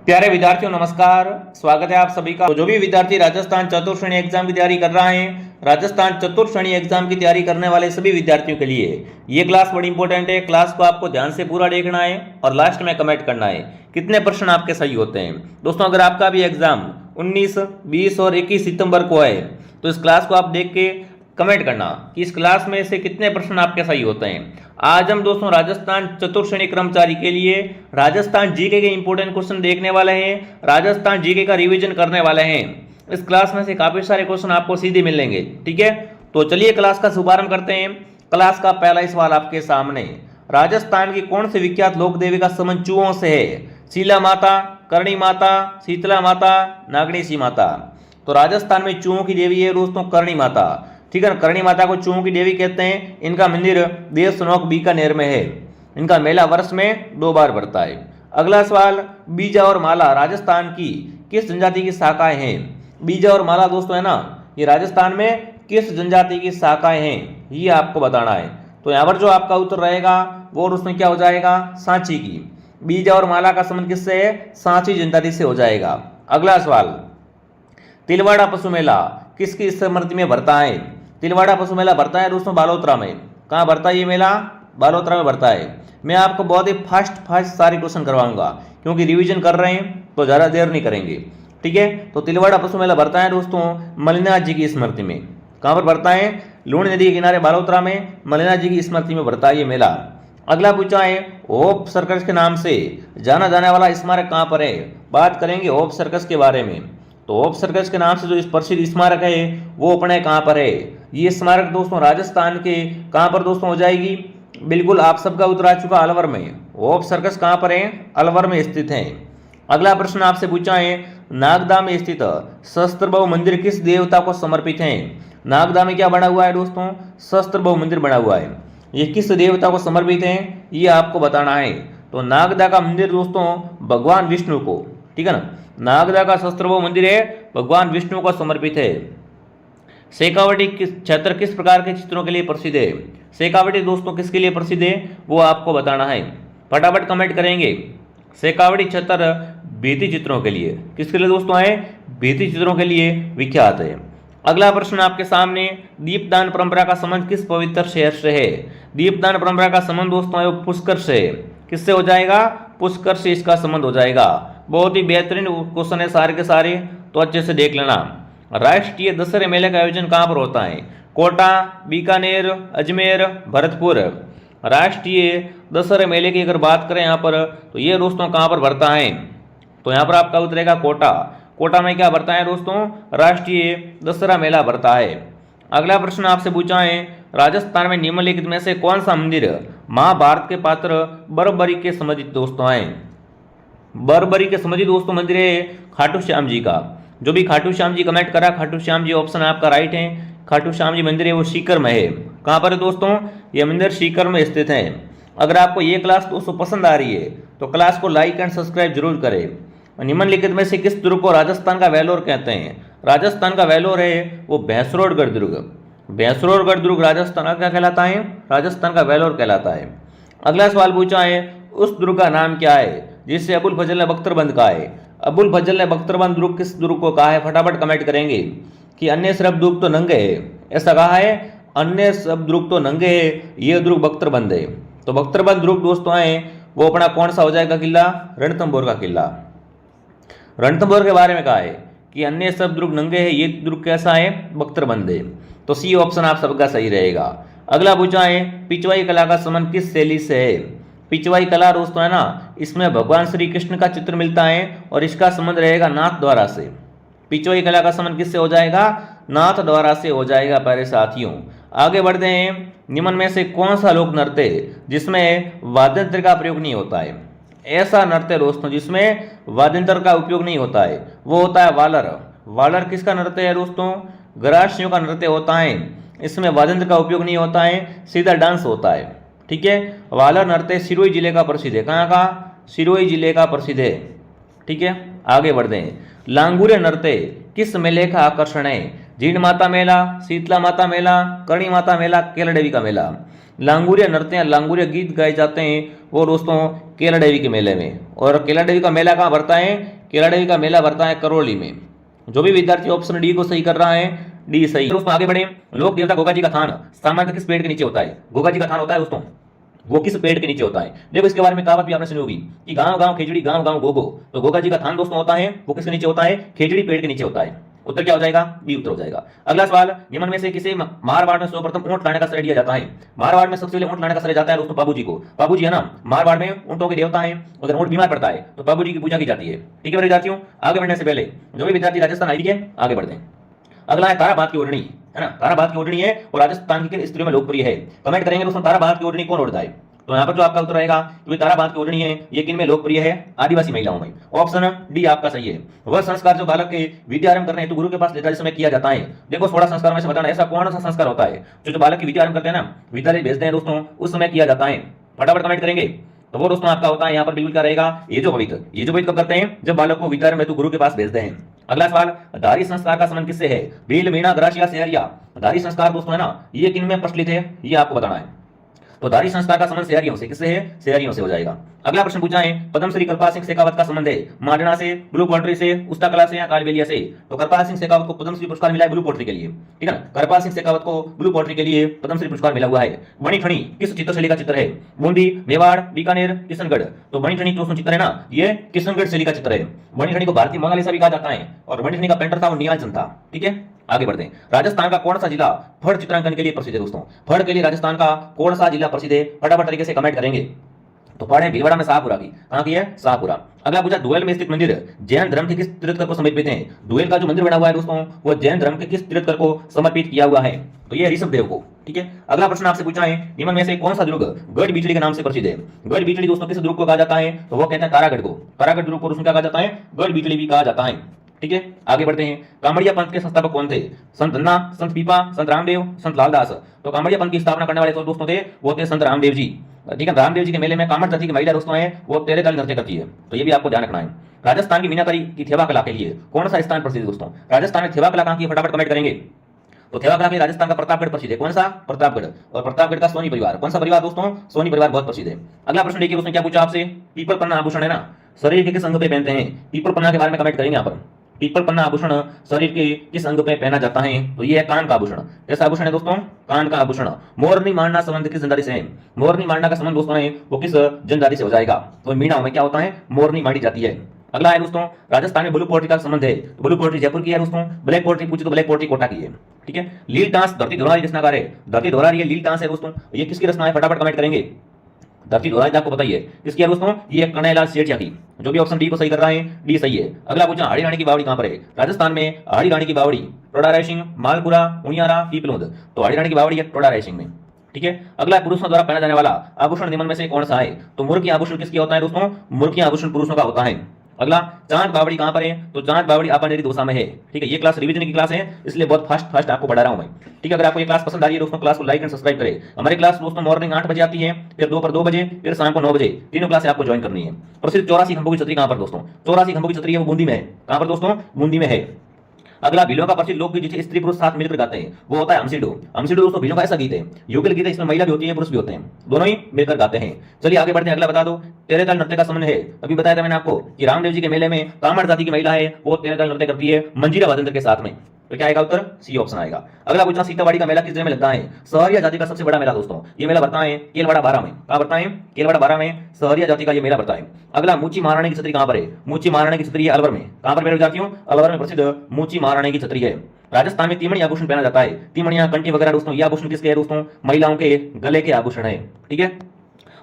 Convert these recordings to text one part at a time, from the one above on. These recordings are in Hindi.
प्यारे विद्यार्थियों नमस्कार। स्वागत है आप सभी का। तो जो भी विद्यार्थी राजस्थान चतुर्थ श्रेणी एग्जाम की तैयारी कर रहे हैं, राजस्थान चतुर्थ श्रेणी एग्जाम की तैयारी करने वाले सभी विद्यार्थियों के लिए ये क्लास बड़ी इंपॉर्टेंट है। क्लास को आपको ध्यान से पूरा देखना है और लास्ट में कमेंट करना है कितने प्रश्न आपके सही होते हैं। दोस्तों, अगर आपका भी एग्जाम 19, 20 और 21 सितंबर को है तो इस क्लास को आप देख के कमेंट करना कि इस क्लास में से कितने प्रश्न आपके सही होते हैं। आज हम दोस्तों राजस्थान चतुर्थ श्रेणी कर्मचारी के लिए राजस्थान जीके के इंपॉर्टेंट क्वेश्चन देखने वाले हैं, राजस्थान जीके का रिवीजन करने वाले हैं। इस क्लास में से काफी सारे क्वेश्चन आपको सीधे मिलेंगे। ठीक है, तो चलिए क्लास का शुभारंभ करते हैं। क्लास का पहला सवाल आपके सामने, राजस्थान की कौन सी विख्यात लोक देवी का संबंध चूहों से है? शीला माता, करणी माता, शीतला माता, नागणेशी माता। तो राजस्थान में चूहों की देवी है दोस्तों करणी माता। ठीक है, करणी माता को चूहों की देवी कहते हैं। इनका मंदिर देवसनोक बीकानेर में है। इनका मेला वर्ष में 2 बार पड़ता है। अगला सवाल, बीजा और माला राजस्थान की किस जनजाति की शाखाएं हैं? बीजा और माला दोस्तों है ना, ये राजस्थान में किस जनजाति की शाखाएं हैं ये आपको बताना है। तो यहाँ पर जो आपका उत्तर रहेगा वो उसमें क्या हो जाएगा? सांची की। बीजा और माला का संबंध किससे है? सांची जनजाति से हो जाएगा। अगला सवाल, तिलवाड़ा पशु मेला किसकी स्मृति में भरता है? तिलवाड़ा पशु मेला भरता है दोस्तों बालोतरा में। कहाँ भरता है ये मेला? बालोतरा में भरता है। मैं आपको बहुत ही फास्ट सारे क्वेश्चन करवाऊंगा क्योंकि रिवीजन कर रहे हैं तो ज़्यादा देर नहीं करेंगे। ठीक है, तो तिलवाड़ा पशु मेला भरता है दोस्तों मल्लिनाथ जी की स्मृति में। कहाँ पर भरता है? लूणी नदी के किनारे बालोतरा में मल्लिनाथ जी की स्मृति में भरता है ये मेला। अगला पूछा है, होप सर्कस के नाम से जाना जाने वाला स्मारक कहाँ पर है? बात करेंगे होप सर्कस के बारे में। तो होप सर्कस के नाम से जो प्रसिद्ध स्मारक है वो अपने कहाँ पर है? ये स्मारक दोस्तों राजस्थान के कहाँ पर दोस्तों हो जाएगी? बिल्कुल आप सबका उत्तर आ चुका, अलवर में। होप सर्कस कहाँ पर है? अलवर में स्थित है। अगला प्रश्न आपसे पूछा है, नागदा में स्थित सहस्त्रबाहु मंदिर किस देवता को समर्पित है? नागदा में क्या बना हुआ है दोस्तों? सहस्त्रबाहु मंदिर बना हुआ है। ये किस देवता को समर्पित है ये आपको बताना है। तो नागदा का मंदिर दोस्तों भगवान विष्णु को, ठीक है ना, नागदा का सहस्त्रबाहु मंदिर है भगवान विष्णु को समर्पित है। शेखावटी क्षेत्र किस प्रकार के चित्रों के लिए प्रसिद्ध है? शेखावटी दोस्तों किसके लिए प्रसिद्ध है वो आपको बताना है। फटाफट कमेंट करेंगे। शेखावटी क्षेत्र भित्ति चित्रों के लिए, किसके लिए दोस्तों है? भित्ति चित्रों के लिए विख्यात है। अगला प्रश्न आपके सामने, दीपदान परंपरा का संबंध किस पवित्र शहर से है? दीपदान परंपरा का संबंध दोस्तों है पुष्कर से। किससे हो जाएगा? पुष्कर से इसका संबंध हो जाएगा। बहुत ही बेहतरीन क्वेश्चन है सारे के सारे, तो अच्छे से देख लेना। राष्ट्रीय दशहरे मेले का आयोजन कहाँ पर होता है? कोटा, बीकानेर, अजमेर, भरतपुर। राष्ट्रीय दशहरे मेले की अगर बात करें यहाँ पर तो ये दोस्तों कहाँ पर भरता है? तो यहाँ पर आपका उत्तर रहेगा कोटा। कोटा में क्या भरता है दोस्तों? राष्ट्रीय दशहरा मेला भरता है। अगला प्रश्न आपसे पूछा है, राजस्थान में निम्नलिखित में से कौन सा मंदिर महाभारत के पात्र बर्बरी के संबंधित दोस्तों है? बर्बरी के संबंधित दोस्तों मंदिर है खाटू श्याम जी का। जो भी खाटू श्याम जी कमेंट करा, खाटू श्याम जी ऑप्शन आपका राइट है। खाटू श्याम जी मंदिर है वो सीकर में है। कहाँ पर है दोस्तों? ये मंदिर सीकर में स्थित है। अगर आपको ये क्लास दोस्तों पसंद आ रही है तो क्लास को लाइक एंड सब्सक्राइब जरूर करें। निम्नलिखित में से किस दुर्ग को राजस्थान का वेलोर कहते हैं? राजस्थान का वेलोर है वो भैंसरोडगढ़ दुर्ग। भैंसरोडगढ़ दुर्ग राजस्थान का क्या कहलाता है? राजस्थान का वेलोर कहलाता है। अगला सवाल पूछा है, उस दुर्ग का नाम क्या है जिसे अबुल फजल ने बख्तरबंद कहा है? अबुल फजल ने बख्तरबंद दुर्ग किस दुर्ग को कहा है? फटाफट कमेंट करेंगे कि अन्य सब दुर्ग तो नंगे है, ऐसा कहा है। अन्य सब दुर्ग तो नंगे है, ये दुर्ग बख्तरबंद है। तो बख्तरबंद दुर्ग दोस्तों है वो अपना कौन सा हो जाएगा किला? रणथंभौर का किला। रणथंभौर के बारे में कहा है कि अन्य सब दुर्ग नंगे है, ये दुर्ग कैसा है? बख्तरबंद है। तो सी ऑप्शन आप सबका सही रहेगा। अगला पूछा है, पिचवाई कला का संबंध किस शैली से है? पिचवाई कला दोस्तों है ना, इसमें भगवान श्री कृष्ण का चित्र मिलता है और इसका संबंध रहेगा नाथ द्वारा से। पिचवाई कला का संबंध किससे हो जाएगा? नाथ द्वारा से हो जाएगा प्यारे साथियों। आगे बढ़ते हैं, निम्न में से कौन सा लोक नृत्य जिसमें वाद्य यंत्र का प्रयोग नहीं होता है? ऐसा नृत्य दोस्तों जिसमें वाद्य यंत्र का उपयोग नहीं होता है वो होता है वालर। वालर किसका नृत्य है दोस्तों? गरासियों का नृत्य होता है। इसमें वाद्य यंत्र का उपयोग नहीं होता है, सीधा डांस होता है। ठीक है, वालर नृत्य सिरोही जिले का प्रसिद्ध है। कहाँ का? सिरोही जिले का प्रसिद्ध है। ठीक है, आगे बढ़ते हैं। लांगुरे नृत्य किस मेले का आकर्षण है? जीण माता मेला, शीतला माता मेला, करणी माता मेला, केला देवी का मेला। लांगुरिया नृत्य या लांगुरिया गीत गाए जाते हैं वो दोस्तों केला देवी के मेले में। और केला देवी का मेला कहाँ भरता है? केला देवी का मेला भरता है करौली में। जो भी विद्यार्थी ऑप्शन डी को सही कर रहा है, डी सही। दोस्तों आगे बढ़े। लोक देवता गोगा जी का थान सामान्य किस पेड़ के नीचे होता है? गोगा जी का थान होता है दोस्तों, वो किस पेड़ के नीचे होता है? देखो इसके बारे में कहावत भी आपने सुनी होगी कि गांव गांव खिचड़ी गांव गांव गोगो। तो गोगा जी का थान दोस्तों होता है वो किसके नीचे होता है? खिचड़ी पेड़ के नीचे होता है। उत्तर क्या हो जाएगा? बी उत्तर हो जाएगा। अगला सवाल, निम्न में से किसे मारवाड़ में सर्वप्रथम ऊंट लाने का श्रेय दिया जाता है? मारवाड़ में सबसे पहले ऊंट लाने का श्रेय जाता है दोस्तों बाबूजी को। बाबूजी है ना, मारवाड़ में ऊंटों के देवता है। अगर ऊंट बीमार पड़ता है तो बाबूजी की पूजा की जाती है। ठीक है विद्यार्थियों, आगे बढ़ने से पहले जो भी विद्यार्थी राजस्थान आई है आगे बढ़ते हैं। अगला है ताराबाद की ओढ़नी, है ना, ताराबाद की ओढ़नी है और राजस्थान की स्त्रियों में लोकप्रिय है। कमेंट करेंगे दोस्तों ताराबाद की ओढ़नी कौन ओढ़ता है? तो यहाँ पर जो आपका उत्तर रहेगा कि ताराबाद की ओढ़नी है ये किन में लोकप्रिय है? आदिवासी महिलाओं में। ऑप्शन डी आपका सही है। वह संस्कार जो बालक के विद्यारंभ करने हेतु गुरु के पास लेता समय किया जाता है। देखो 16 संस्कार में से बताना ऐसा कौन सा संस्कार होता है जो बालक की विद्यारंभ करते हैं ना, विद्यालय भेजते हैं दोस्तों, उस समय किया जाता है। फटाफट कमेंट करेंगे। तो वो दोस्तों आपका होता है यहाँ पर बिल्कुल क्या रहेगा? ये जो पवित्र कब करते हैं? जब बालक को विद्यारंभ हेतु गुरु के पास भेजते हैं। अगला सवाल, धारी संस्कार का संबंध किससे है? भील, मीणा, ग्रासिया, सेहरिया। धारी संस्कार दोस्तों है ना, ये किन में प्रचलित है ये आपको बताना है। तो धारी संस्कार का संबंध सेहरियों से, किससे है? सेहरियों से हो जाएगा। अगला प्रश्न पूछा है, पद्मश्री कृपाल सिंह शेखावत का संबंध है माडना से, ब्लू पोल्ट्री से, उस्ता कला से या कालबेलिया से? तो कृपाल सिंह शेखावत को पद्मश्री पुरस्कार मिला है ब्लू पोल्ट्री के लिए। ठीक है ना, कृपाल सिंह शेखावत को ब्लू पोल्ट्री के लिए पद्मश्री पुरस्कार मिला हुआ है। बणीठणी किस चित्रशैली का चित्र है? बूंदी, मेवाड़, बीकानेर, किशनगढ़। तो बणीठणी जो चित्र है ना ये किशनगढ़ शैली का चित्र है। बणीठणी को भारतीय मोनालिसा भी कहा जाता है और बणीठणी का पेंटर था वो नियालचंद था। ठीक है, आगे बढ़ते हैं। राजस्थान का कौन सा जिला फड़ चित्रांकन के लिए प्रसिद्ध है दोस्तों? फड़ के लिए राजस्थान का कौन सा जिला प्रसिद्ध है? फटाफट तरीके से कमेंट करेंगे। तो फड़ है भीलवाड़ा में शाहपुरा की। कहां की है? शाहपुरा। अगला पूछा, दुहेल में स्थित मंदिर जैन धर्म के किस तीर्थकर को समर्पित है? दुहेल का जो मंदिर बना हुआ है दोस्तों वो जैन धर्म के किस तीर्थकर को समर्पित किया हुआ है? तो ये ऋषभ देव को। ठीक है, अगला प्रश्न आपसे पूछा है, निम्न में से कौन सा दुर्ग गढ़ बिचड़ी के नाम से प्रसिद्ध है? गढ़ बिचड़ी दोस्तों किस दुर्ग को कहा जाता है? तो वो कहते हैं तारागढ़ को। तारागढ़ दुर्ग को दोस्तों क्या कहा जाता है? गढ़ बिचड़ी भी कहा जाता है। ठीक है, आगे बढ़ते हैं। कामड़िया पंथ के संस्थापक कौन थे? संत धन्ना, संत पीपा, संत रामदेव, संत लालदास। तो कामड़िया पंथ की स्थापना करने वाले तो दोस्तों थे वो थे संत रामदेव जी। ठीक है, रामदेव जी के मेले में कामड़ जाति की महिला दोस्तों है वो तेरे ताल नृत्य करती है। तो ये भी आपको ध्यान रखना है। राजस्थान की मीनाकारी की थेवा कला के लिए कौन सा स्थान प्रसिद्ध है दोस्तों? राजस्थान में थेवा कला कहाँ की? फटाफट कमेंट करेंगे। तो थेवा कला के राजस्थान का प्रतापगढ़ प्रसिद्ध है। कौन सा? प्रतापगढ़। और प्रतापगढ़ का सोनी परिवार। कौन सा परिवार दोस्तों? सोनी परिवार बहुत प्रसिद्ध है। अगला प्रश्न देखिए उसने क्या पूछा आपसे, पीपल पन्ना आभूषण है ना शरीर के किस अंग पे पहनते हैं? पीपल पन्ना के बारे में कमेंट करेंगे यहाँ पर। पीपल पन्ना आभूषण शरीर के किस अंग पे पहना जाता है? तो ये है कान का आभूषण। कैसा आभूषण है दोस्तों? कान का आभूषण। मोरनी मारना संबंध किस जनजाति से है? मोरनी मारना का संबंध दोस्तों है वो किस जनजाति से हो जाएगा? तो मीणा में क्या होता है? मोरनी मारी जाती है। अगला है दोस्तों, राजस्थान में ब्लू पोल्ट्री का संबंध है। तो ब्लू पोल्ट्री जयपुर की है दोस्तों। ब्लैक पोल्ट्री पूछे तो ब्लैक पोल्ट्री कोटा की है। ठीक है, लील टांस धरती धोरारी रचनाकार है। धरती धोरारी ये लील टांस है दोस्तों, ये किसकी रचना है? फटाफट कमेंट करेंगे। धरती धोरारी आपको बताइए किसकी है दोस्तों? ये कन्हैयालाल सेठिया की। जो भी ऑप्शन डी को सही कर रहा है डी सही है। अगला पूछा, हाड़ी रानी की बावड़ी कहां पर है? राजस्थान में हाड़ी रानी की बावड़ी टोडा रायसिंह, मालपुरा, उनियारा, पीपलोद। तो हाड़ी रानी की बावड़ी है टोडा रायसिंह में। ठीक है, अगला पुरुषों द्वारा पहना जाने वाला आभूषण निम्न में से कौन सा है? तो मुर्गी आभूषण किसकी होता है दोस्तों? मुर्गी आभूषण पुरुषों का होता है। अगला, चांद बावड़ी कहां पर है? तो चांद बावड़ी अपानेरी दोसा में है। ठीक है, ये क्लास रिवीजन की क्लास है इसलिए बहुत फास्ट आपको पढ़ा रहा हूं मैं। ठीक है, अगर आपको ये क्लास पसंद आ रही है दोस्तों क्लास को लाइक एंड सब्सक्राइब करें। हमारी क्लास दोस्तों मॉर्निंग 8 बजे आती है, फिर दोपहर 2 बजे, फिर शाम को 9 बजे। तीनों क्लास आपको ज्वाइन करनी है। प्रसिद्ध 84 खंभों की छतरी कहां पर दोस्तों? 84 खंभों की छतरी है वो बूंदी में है। कहां पर दोस्तों? बूंदी में है। अगला, भीलों का प्रसिद्ध लोकगीत जिसे स्त्री पुरुष साथ मिलकर गाते हैं वो होता है हमसिडो। हमसिडो दोस्तों भीलों का ऐसा गीत है, युगल गीत है, इसमें महिला भी होती है पुरुष भी होते हैं, दोनों ही मिलकर गाते हैं। चलिए आगे बढ़ते हैं। अगला बता दो, तेरे ताल नृत्य का संबंध है। अभी बताया था मैंने आपको कि रामदेव जी के मेले में कामड़ जाति की महिला है वो तेरे ताल नृत्य करती है मंजीरा वादंत्र के साथ में। तो क्या आएगा उत्तर? सी ऑप्शन आएगा। अगला पूछना, सीतावाड़ी का मेला किस जिले में लगता है? सहरिया जाति का सबसे बड़ा मेला दोस्तों ये मेला भरता है केलवाड़ा 12 में। कहां भरता है? केलवाड़ा 12 में सहरिया जाति का ये मेला भरता है। अगला, मूची महारानी की छतरी कहां पर है? मूची महारानी की छतरी है अलवर में। कहां पर मेरे विद्यार्थियों? अलवर में प्रसिद्ध मूची महारानी की छतरी है। राजस्थान में तीमणी आभूषण पहना जाता है। तीमणियां, कंठी वगैरह दोस्तों ये आभूषण किसके है दोस्तों? महिलाओं के गले के आभूषण है। ठीक है,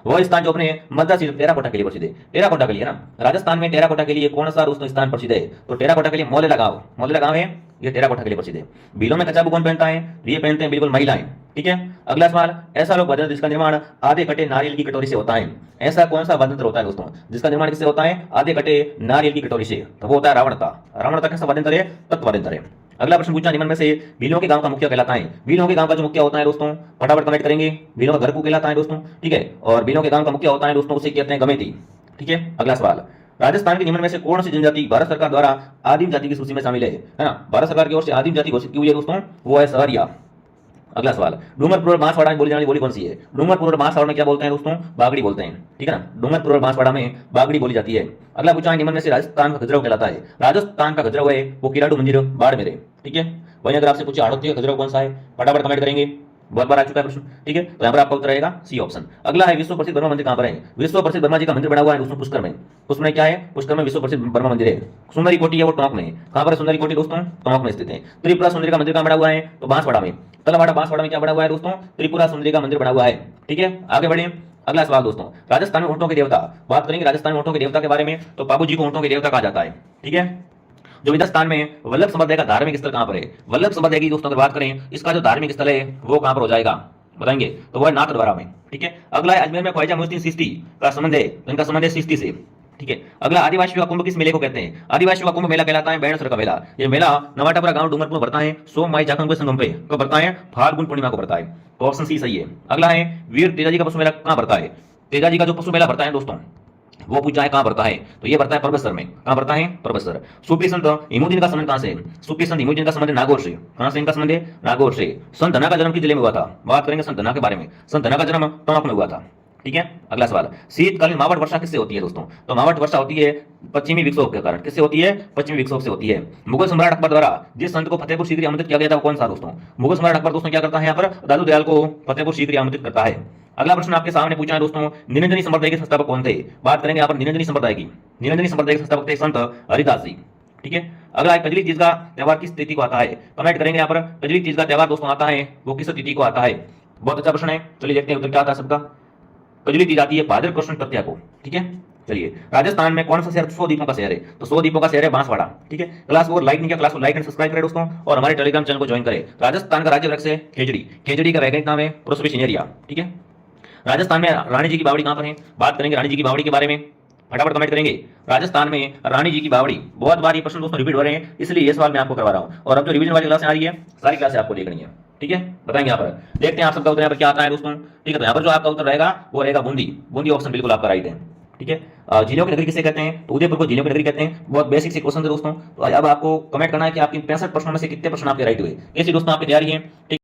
वह स्थान जो अपने मद्दा सिल्क टेराकोटा के लिए प्रसिद्ध है। टेराकोटा के लिए ना राजस्थान में टेराकोटा के लिए कौन सा दोस्तों स्थान प्रसिद्ध है? तो टेराकोटा के लिए मोलेला गांव है, ये टेराकोटा के लिए प्रसिद्ध है। भीलों में कचाबू कौन पहनता है? ये पहनते हैं बिल्कुल महिलाएं। ठीक है, अगला सवाल, ऐसा लोक वाद्य जिसका निर्माण आधे कटे नारियल की कटोरी से होता है। ऐसा कौन सा वाद्य होता है दोस्तों जिसका निर्माण किससे होता है? आधे कटे नारियल की कटोरी से। तो वो होता है रावणता। रावणता कैसा वाद्य है? तत्वाद्यंतर है। अगला प्रश्न पूछा, निम्न में से भीलों के गांव का मुखिया कहलाता है। भीलों के गांव का जो मुखिया होता है दोस्तों फटाफट कमेंट करेंगे। भीलों का घर को कहलाता है दोस्तों। ठीक है, और भीलों के गांव का मुखिया होता है दोस्तों उसे कहते हैं गमेती। ठीक है, अगला सवाल, राजस्थान के निम्न में से कौन सी जनजाति भारत सरकार द्वारा आदिम जाति की सूची में शामिल है ना? भारत सरकार की ओर से आदिम जाति घोषित की हुई है दोस्तों वो है सहरिया। अगला सवाल, डूंगरपुर और बांसवाड़ा में बोली जाने वाली बोली कौन सी है? डूंगरपुर और बांसवाड़ा में क्या बोलते हैं दोस्तों? बागड़ी बोलते हैं, ठीक है ना। डूंगरपुर और बांसवाड़ा में बागड़ी बोली जाती है। अगला पूछा है, निम्न में से राजस्थान का खजुराहो कहलाता है? राजस्थान का खजुराहो है वो किराडू मंदिर बाड़मेर है, ठीक है। वहीं अगर आपसे पूछे हाड़ौती का खजुराहो कौन सा है, फटाफट कमेंट करेंगे, बहुत बार आ चुका है प्रश्न, ठीक है। तो यहाँ पर आपका उत्तर रहेगा सी ऑप्शन। अगला है, विश्व प्रसिद्ध वर्मा मंदिर कहाँ पर है? विश्व प्रसिद्ध वर्मा जी का मंदिर बना हुआ है दोस्तों पुष्कर में। पुष्कर में क्या है? पुष्कर में विश्व प्रसिद्ध वर्मा मंदिर है। सुंदरी कोटी है वो टोंक में है। कहाँ पर है सुंदरी कोटी दोस्तों? टोंक में स्थित है। त्रिपुरा सुंदरी का मंदिर कहाँ बना हुआ है? तो बांसवाड़ा में। तलवाड़ा बांसवाड़ा में क्या बना हुआ है दोस्तों? त्रिपुरा सुंदरी का मंदिर बना हुआ है, ठीक है। आगे बढ़े, अगला सवाल दोस्तों, राजस्थान में ऊँटों के देवता, बात करेंगे राजस्थान में ऊँटों के देवता के बारे में। तो बाबू जी को ऊँटों के देवता कहा जाता है, ठीक है। जो राजस्थान में वल्लभ संप्रदाय का धार्मिक स्थल कहां पर है? वल्लभ संप्रदाय की दोस्तों अगर बात करें, इसका जो धार्मिक स्थल है वो कहां पर हो जाएगा बताएंगे? तो वो है नाथद्वारा में, ठीक है। अगला है, अजमेर में ख्वाजा मोइनुद्दीन चिश्ती का संबंध है, तो इनका संबंध है चिश्ती से, ठीक है। अगला, आदिवासियों का कुंभ किस मेले को कहते हैं? आदिवासियों का कुंभ मेला कहलाता है बैणसर का मेला। ये मेला नवाटापुरा गांव डूंगरपुर भरता है, सोम माई जाखंग के संगम पे कब भरता है? फाल्गुन पूर्णिमा को भरता है। तो ऑप्शन सी सही है। अगला है, वीर तेजाजी का पशु मेला कहां भरता है? तेजाजी का जो पशु मेला भरता है दोस्तों वो पूछा है कहां भरता है? तो ये भरता है परबतसर में। कहां भरता है? परबतसर। सूफी संत इमुद्दीन का संबंध कहां से है? सूफी संत इमुद्दीन का संबंध नागौर से। कहां से इनका संबंध है? नागौर से। संत धना का जन्म किस जिले में हुआ था? बात करेंगे संत धना के बारे में। संत धना का जन्म टोंक में हुआ था, ठीक है। अगला सवाल, शीतकालीन मावट वर्षा किससे होती है दोस्तों? तो मावट वर्षा होती है पश्चिमी विक्षोभ के कारण। किससे होती है? पश्चिमी विक्षोभ से होती है। मुगल सम्राट अकबर द्वारा जिस संत को फतेहपुर सीकरी आमंत्रित किया गया था वो कौन सा दोस्तों? मुगल सम्राट अकबर दोस्तों क्या करता है यहाँ पर? दादू दयाल को फतेहपुर सीकरी आमंत्रित करता है। अगला प्रश्न आपके सामने पूछा है दोस्तों, निरंजनी संप्रदाय के संस्थापक कौन थे? बात करेंगे यहाँ पर निरंजनी संप्रदाय की। निरंजनी संप्रदाय के संस्थापक थे संत हरिदास जी, ठीक है। अगला है, कजली तीज का त्योहार किस तिथि को आता है? कमेंट करेंगे यहाँ पर। कजली तीज का त्योहार दोस्तों आता है वो किस तिथि को आता है? बहुत अच्छा प्रश्न है, चलिए देखते हैं उत्तर क्या आता है सबका। कजली तीज आती है भाद्र कृष्ण तृतीया को, ठीक है। चलिए, राजस्थान में कौन सा शहर 100 द्वीपों का शहर है? तो 100 द्वीपों का शहर है बांसवाड़ा, ठीक है। क्लास को लाइक नहीं किया, क्लास को लाइक एंड सब्सक्राइब करें दोस्तों, और हमारे टेलीग्राम चैनल को ज्वाइन करें। राजस्थान का राज्य वृक्ष है खेजड़ी। खेजड़ी का वैज्ञानिक नाम है प्रोसोपिस, ठीक है। राजस्थान में रानी जी की बावड़ी कहां पर है? बात करेंगे रानी जी की बावड़ी के बारे में, फटाफट कमेंट करेंगे। राजस्थान में रानी जी की बावड़ी, बहुत बार ये प्रश्न दोस्तों रिपीट हो रहे हैं, इसलिए ये सवाल मैं आपको करवा रहा हूं। और अब जो रिवीजन वाली क्लास आ रही है सारी क्लासें आपको देखनी है, ठीक है। बताएंगे यहाँ पर, देखते हैं आप सबका उत्तर यहाँ पर क्या आता है दोस्तों, ठीक है। तो यहाँ पर जो आपका उत्तर रहेगा वो रहेगा बूंदी। बूंदी ऑप्शन बिल्कुल आपका राइट है, ठीक है। झीलों की नगरी किसे कहते हैं? तो उदयपुर को झीलों की नगरी कहते हैं। बहुत बेसिक से क्वेश्चन है दोस्तों। तो अब आपको कमेंट करना है कि आपकी 65 प्रश्नों में से कितने प्रश्न आपके राइट हुए। कैसी दोस्तों आपकी तैयारी है?